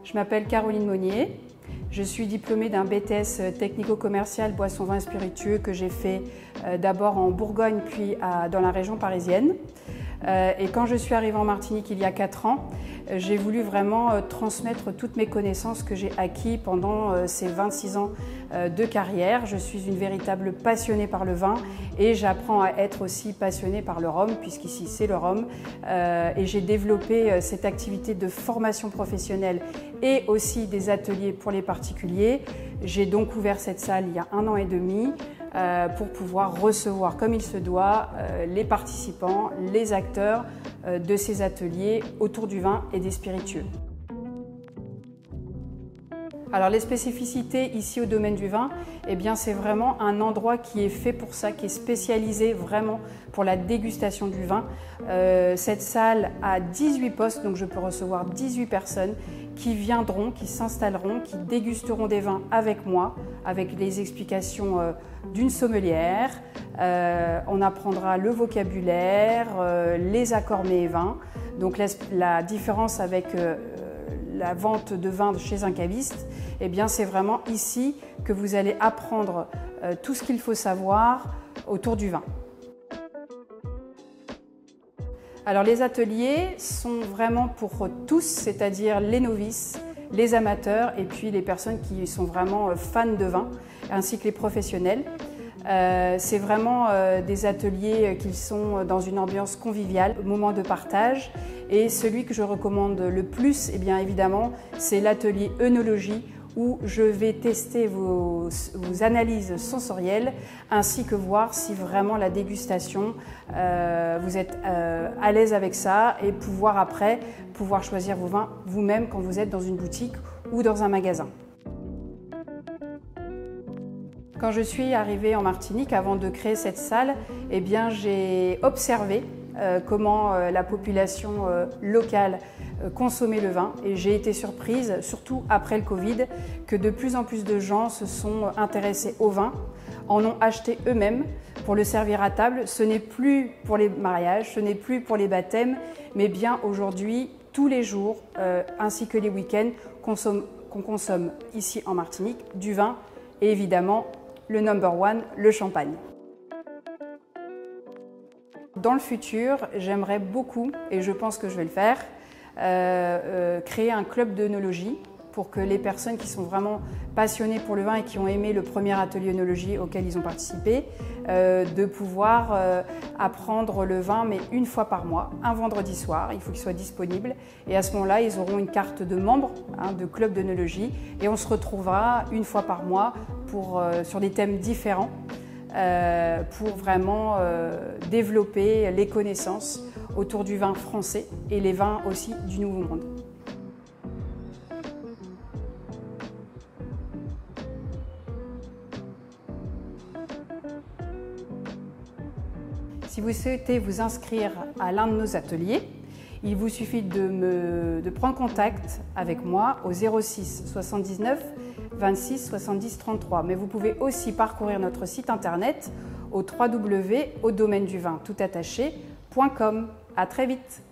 Je m'appelle Caroline Monnier. Je suis diplômée d'un BTS technico-commercial boissons, vins et spiritueux que j'ai fait d'abord en Bourgogne puis dans la région parisienne. Et quand je suis arrivée en Martinique il y a 4 ans, j'ai voulu vraiment transmettre toutes mes connaissances que j'ai acquises pendant ces 26 ans de carrière. Je suis une véritable passionnée par le vin et j'apprends à être aussi passionnée par le rhum, puisqu'ici c'est le rhum. Et j'ai développé cette activité de formation professionnelle et aussi des ateliers pour les particuliers. J'ai donc ouvert cette salle il y a 1 an et demi pour pouvoir recevoir comme il se doit les participants, les acteurs de ces ateliers autour du vin et des spiritueux. Alors les spécificités ici au domaine du vin, eh bien c'est vraiment un endroit qui est fait pour ça, qui est spécialisé vraiment pour la dégustation du vin. Cette salle a 18 postes, donc je peux recevoir 18 personnes qui viendront, qui s'installeront, qui dégusteront des vins avec moi, avec les explications d'une sommelière. On apprendra le vocabulaire, les accords mets et vins. Donc la différence avec la vente de vin chez un caviste, eh bien c'est vraiment ici que vous allez apprendre tout ce qu'il faut savoir autour du vin. Alors les ateliers sont vraiment pour tous, c'est-à-dire les novices, les amateurs et puis les personnes qui sont vraiment fans de vin, ainsi que les professionnels. C'est vraiment des ateliers qui sont dans une ambiance conviviale, moment de partage. Et celui que je recommande le plus, eh bien évidemment, c'est l'atelier œnologie où je vais tester vos analyses sensorielles ainsi que voir si vraiment la dégustation, vous êtes à l'aise avec ça et pouvoir choisir vos vins vous-même quand vous êtes dans une boutique ou dans un magasin. Quand je suis arrivée en Martinique, avant de créer cette salle, eh bien, j'ai observé comment la population locale consommait le vin et j'ai été surprise, surtout après le Covid, que de plus en plus de gens se sont intéressés au vin, en ont acheté eux-mêmes pour le servir à table. Ce n'est plus pour les mariages, ce n'est plus pour les baptêmes, mais bien aujourd'hui, tous les jours, ainsi que les week-ends, qu'on consomme ici en Martinique du vin et évidemment le number one, le champagne. Dans le futur, j'aimerais beaucoup, et je pense que je vais le faire, créer un club d'œnologie pour que les personnes qui sont vraiment passionnées pour le vin et qui ont aimé le premier atelier œnologie auquel ils ont participé, de pouvoir apprendre le vin, mais une fois par mois, un vendredi soir, il faut qu'il soit disponible. Et à ce moment-là, ils auront une carte de membre de club d'œnologie et on se retrouvera une fois par mois sur des thèmes différents pour vraiment développer les connaissances autour du vin français et les vins aussi du Nouveau Monde. Si vous souhaitez vous inscrire à l'un de nos ateliers, il vous suffit de prendre contact avec moi au 06 79 26 70 33. Mais vous pouvez aussi parcourir notre site internet au www.audomaineduvin.com. À très vite.